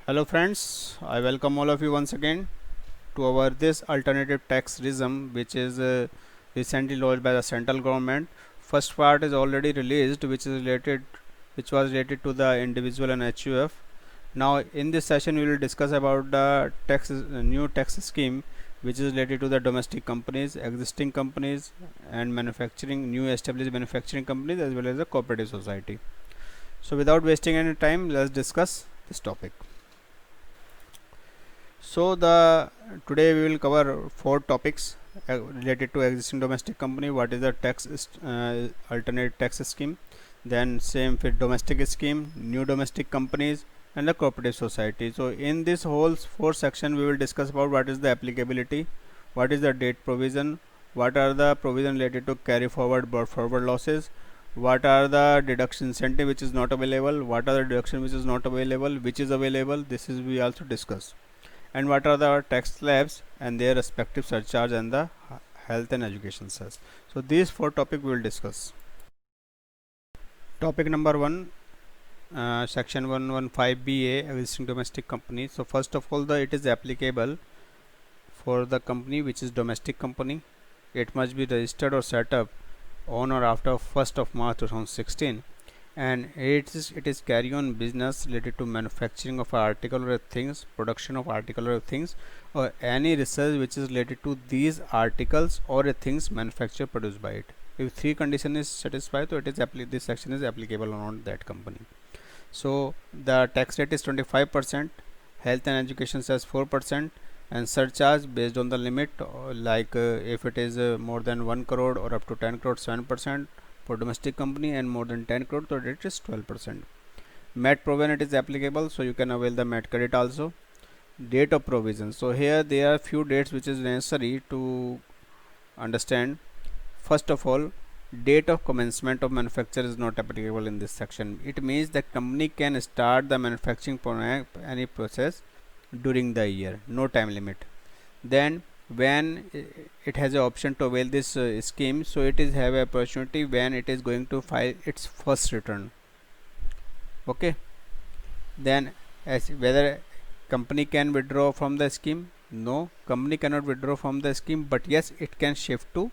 Hello friends, I welcome all of you once again to our this alternative tax regime which is recently launched by the central government. First part is already released which was related to the individual and HUF. Now in this session we will discuss about the new tax scheme which is related to the domestic companies, existing companies and new established manufacturing companies as well as the cooperative society. So without wasting any time, let's discuss this topic. So the today we will cover four topics related to existing domestic company. What is the alternate tax scheme? Then same for domestic scheme, new domestic companies, and the cooperative society. So in this whole four section, we will discuss about what is the applicability, what is the date provision, what are the provision related to carry forward, brought forward losses, what are the deduction incentive which is not available, what are the deduction which is not available, which is available. This is we also discuss, and what are the tax slabs and their respective surcharge and the health and education cess. So these four topics we will discuss. Topic number 1, section 115BA, existing domestic company. So first of all, it is applicable for the company which is domestic company. It must be registered or set up on or after 1st of March 2016, and it is carry on business related to manufacturing of article or things, production of article or things, or any research which is related to these articles or things manufactured produced by it. If three condition is satisfied, so this section is applicable on that company. So the tax rate is 25%, health and education says 4%, and surcharge based on the limit, if it is more than 1 crore or up to 10 crore, 7% for domestic company, and more than 10 crore, so it is 12%. MAT provision is applicable, so you can avail the MAT credit also. Date of provision, so here there are few dates which is necessary to understand. First of all, date of commencement of manufacture is not applicable in this section. It means the company can start the manufacturing any process during the year, no time limit. Then when it has an option to avail this scheme, so it is have a opportunity when it is going to file its first return. Okay, then as whether company can withdraw from the scheme, no, company cannot withdraw from the scheme, but yes, it can shift to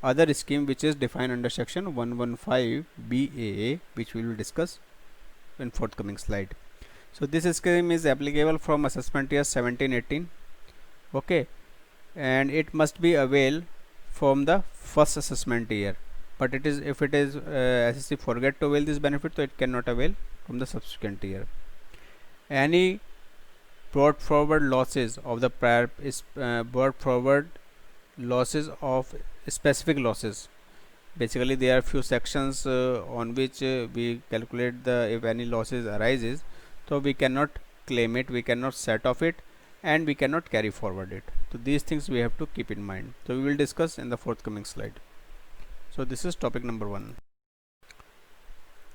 other scheme which is defined under section 115 BAA, which we will discuss in forthcoming slide. So this scheme is applicable from assessment year 17-18. Okay, and it must be availed from the first assessment year, but it is if it is SSC forget to avail this benefit, so it cannot avail from the subsequent year. Any brought forward losses of the prior is brought forward losses of specific losses. Basically there are few sections on which we calculate the if any losses arises, so we cannot claim it, we cannot set off it, and we cannot carry forward it. So these things we have to keep in mind. So we will discuss in the forthcoming slide. So this is topic number 1.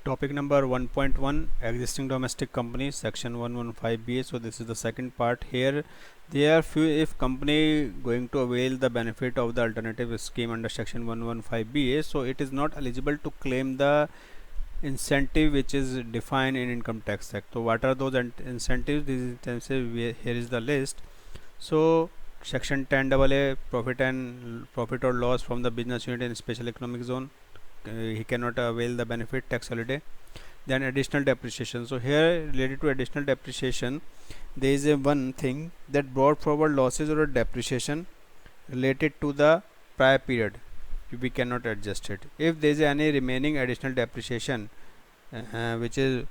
Topic number 1.1, existing domestic companies, section 115BA. So this is the second part. Here there are few, if company going to avail the benefit of the alternative scheme under section 115BA, so it is not eligible to claim the incentive which is defined in Income Tax Act. So what are those incentives? These incentives, here is the list. So section 10AA, profit or loss from the business unit in special economic zone, he cannot avail the benefit tax holiday. Then additional depreciation. So here related to additional depreciation, there is a one thing that brought forward losses or depreciation related to the prior period, we cannot adjust it. If there is any remaining additional depreciation which is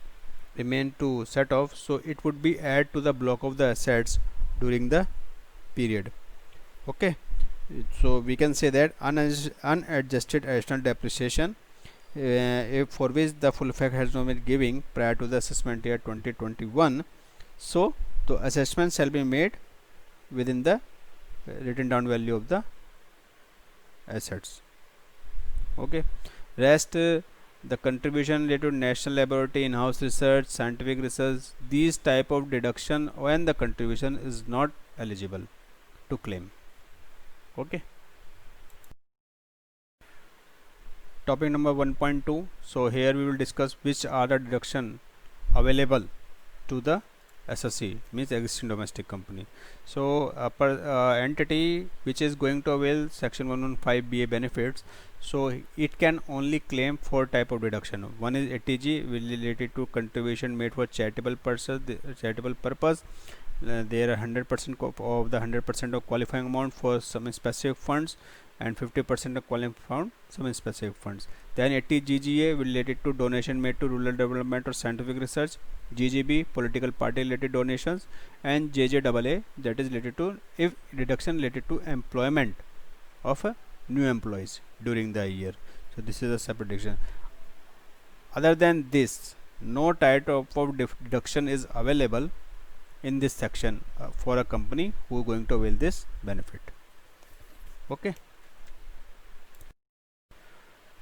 remain to set off, so it would be add to the block of the assets during the period. Okay, so we can say that unadjusted additional depreciation if for which the full effect has not been giving prior to the assessment year 2021, so the assessment shall be made within the written down value of the assets. Okay, rest the contribution related to national laboratory, in-house research, scientific research, these type of deduction when the contribution is not eligible to claim. Okay, topic number 1.2. so here we will discuss which are the deduction available to the SSC means existing domestic company. So entity which is going to avail section 115 BA benefits, so it can only claim 4 type of deduction. One is ATG, related to contribution made for charitable purpose. There are 100% of the 100% of qualifying amount for some specific funds, and 50% of qualifying fund some specific funds. Then 80 GGA related to donation made to rural development or scientific research, GGB political party related donations, and JJAA that is related to if deduction related to employment of new employees during the year. So this is a separate deduction. Other than this, no type of deduction is available in this section for a company who is going to avail this benefit. Okay.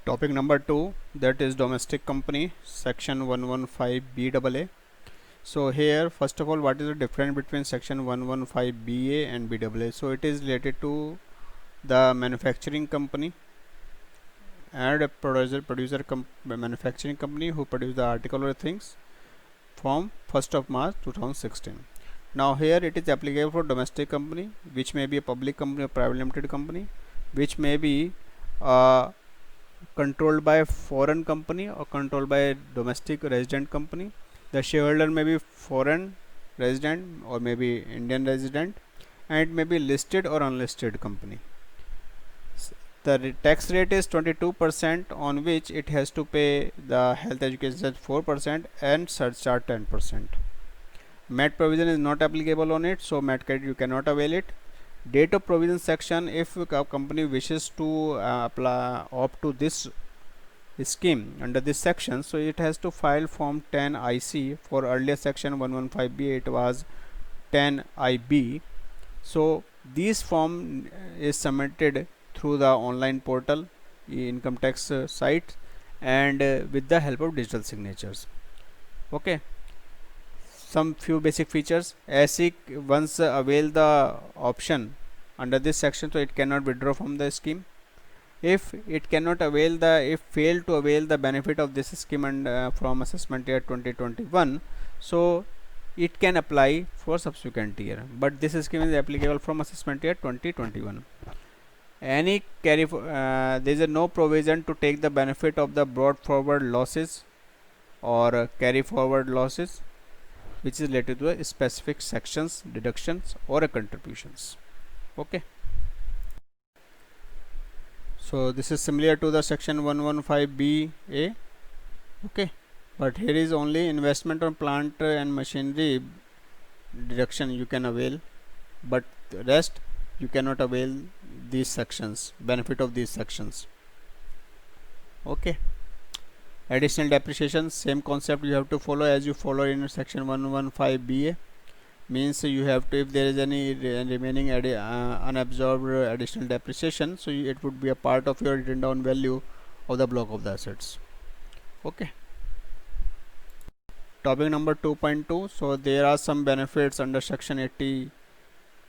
Topic number 2, that is domestic company, section 115 BAA. So here first of all, what is the difference between section 115 BA and BAA? So it is related to the manufacturing company and a manufacturing company who produce the article or things from 1st of March 2016. Now here it is applicable for domestic company, which may be a public company or private limited company, which may be controlled by a foreign company or controlled by a domestic resident company. The shareholder may be foreign resident or maybe Indian resident, and it may be listed or unlisted company. The tax rate is 22%, on which it has to pay the health education 4% and surcharge 10%. MAT provision is not applicable on it, so MAT credit you cannot avail it. Date of provision section, if a company wishes to opt to this scheme under this section, so it has to file form 10 IC. For earlier section 115B it was 10 IB. So this form is submitted through the online portal income tax site and with the help of digital signatures. Okay. Some few basic features. ASIC once avail the option under this section, so it cannot withdraw from the scheme. If it cannot avail if fail to avail the benefit of this scheme and from assessment year 2021, so it can apply for subsequent year, but this scheme is applicable from assessment year 2021. Any there is no provision to take the benefit of the brought forward losses or carry forward losses which is related to a specific sections, deductions or contributions. Okay. So this is similar to the section 115BA. Okay, but here is only investment on plant and machinery deduction you can avail, but the rest you cannot avail these sections, benefit of these sections. Okay. Additional depreciation, same concept you have to follow as you follow in section 115BA. Means you have to, if there is any remaining unabsorbed additional depreciation, so it would be a part of your written down value of the block of the assets. Okay. Topic number 2.2. so there are some benefits under section 80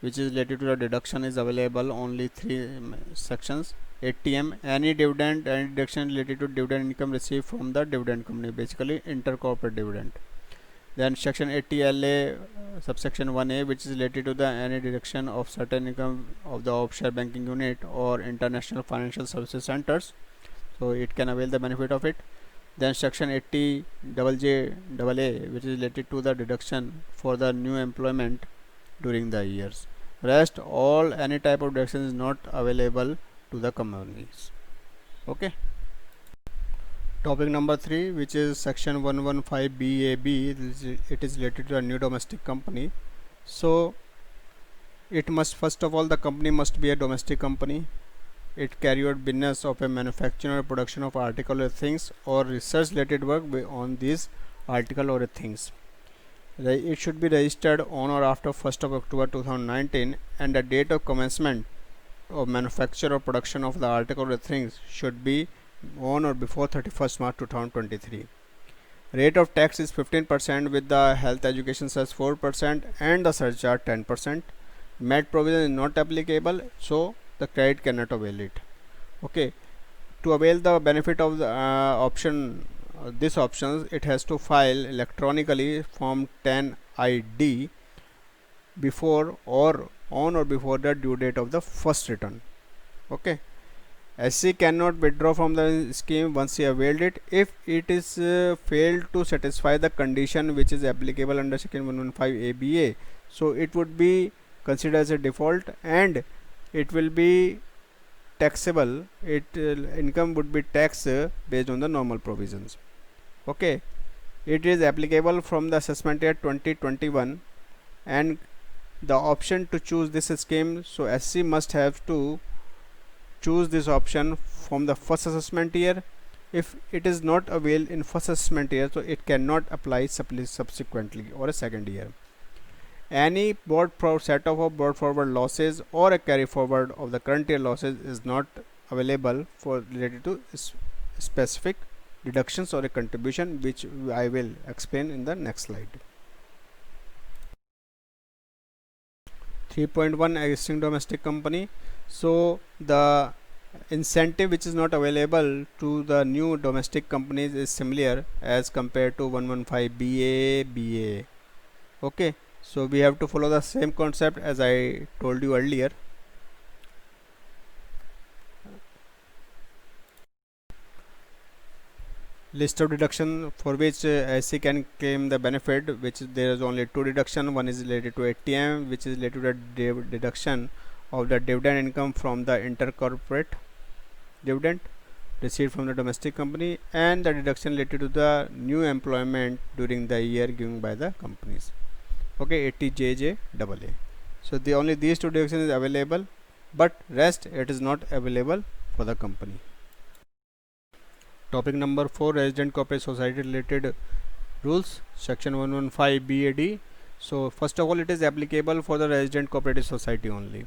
which is related to the deduction is available. Only 3 sections. 80M, any dividend and deduction related to dividend income received from the dividend company, basically intercorporate dividend. Then section 80LA subsection 1A, which is related to the any deduction of certain income of the offshore banking unit or international financial services centers, so it can avail the benefit of it. Then section 80JJAA, which is related to the deduction for the new employment during the years. Rest all any type of deduction is not available to the companies. Okay. Topic number 3, which is section 115BAB, it is related to a new domestic company. So it must, first of all, the company must be a domestic company. It carry out business of a manufacturing or production of article or things or research related work on these article or things. It should be registered on or after 1st of October 2019, and the date of commencement of manufacture or production of the article or things should be on or before 31st March 2023. Rate of tax is 15% with the health education cess 4% and the surcharge 10%. MAT provision is not applicable, so the credit cannot avail it. Okay. To avail the benefit of the options, it has to file electronically form 10 ID before or on or before the due date of the first return. Okay. SC cannot withdraw from the scheme once he availed it if it is failed to satisfy the condition which is applicable under section 115 ABA. So it would be considered as a default and it will be taxable. Income would be taxed based on the normal provisions. Okay, it is applicable from the assessment year 2021 and the option to choose this scheme, so SC must have to choose this option from the first assessment year. If it is not availed in first assessment year, so it cannot apply subsequently or a second year. Any set of brought forward losses or a carry forward of the current year losses is not available for related to specific deductions or a contribution, which I will explain in the next slide. 3.1 existing domestic company. So the incentive which is not available to the new domestic companies is similar as compared to 115 BA. Okay, so we have to follow the same concept as I told you earlier. List of deduction for which SC can claim the benefit, which there is only two deduction. One is related to ATM, which is related to the deduction of the dividend income from the intercorporate dividend received from the domestic company, and the deduction related to the new employment during the year given by the companies. Okay, ATJJAA. So the only these two deductions is available, but rest it is not available for the company. Topic number 4, resident corporate society related rules, section 115 BAD. So first of all, it is applicable for the resident cooperative society only.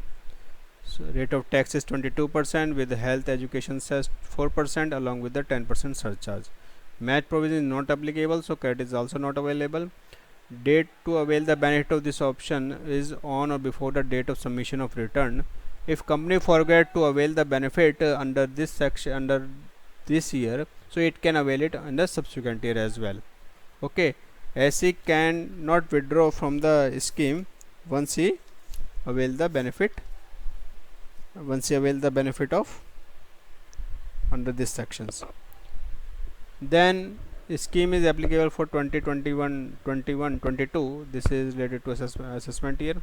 So rate of tax is 22% with the health education cess 4% along with the 10% surcharge. Match provision is not applicable, so credit is also not available. Date to avail the benefit of this option is on or before the date of submission of return. If company forget to avail the benefit under this section under this year, so it can avail it in the subsequent year as well. Okay, SC can not withdraw from the scheme once he avail the benefit of under these sections. Then the scheme is applicable for 2021 21 22. This is related to assessment year.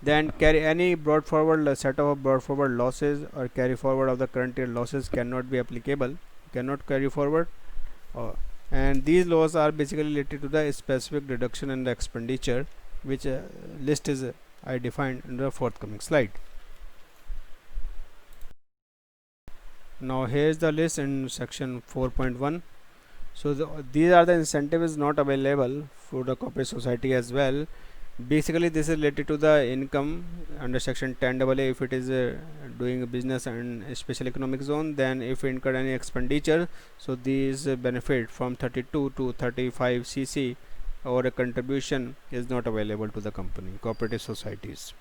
Then carry any brought forward set of brought forward losses or carry forward of the current year losses cannot be applicable, cannot carry forward, and these laws are basically related to the specific deduction and the expenditure, which list is I defined in the forthcoming slide. Now here is the list in section 4.1. so these are the incentives not available for the corporate society as well. Basically this is related to the income under section 10AA if it is doing a business and a special economic zone. Then if incurred any expenditure, so these benefit from 32 to 35 cc or a contribution is not available to the company cooperative societies.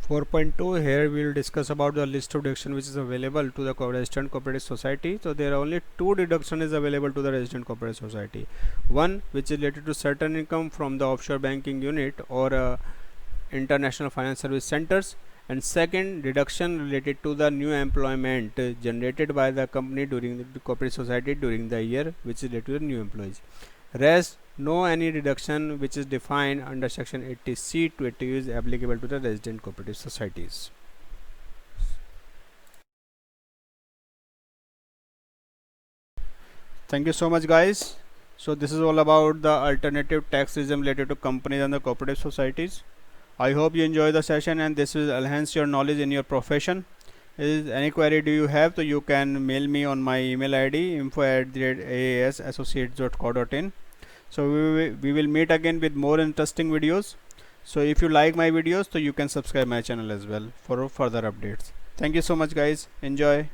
4.2, here we will discuss about the list of deduction which is available to the resident cooperative society. So there are only two deduction is available to the resident cooperative society. One which is related to certain income from the offshore banking unit or international finance service centers, and second deduction related to the new employment generated by the company during the cooperative society during the year, which is related to the new employees. Rest no any deduction which is defined under section 80C to 80 is applicable to the resident cooperative societies. Thank you so much guys. So this is all about the alternative tax regime related to companies and the cooperative societies. I hope you enjoy the session and this will enhance your knowledge in your profession. Is any query do you have, so you can mail me on my email ID info@aasassociates.co.in. So we will meet again with more interesting videos. So if you like my videos, so you can subscribe my channel as well for further updates. Thank you so much guys. Enjoy.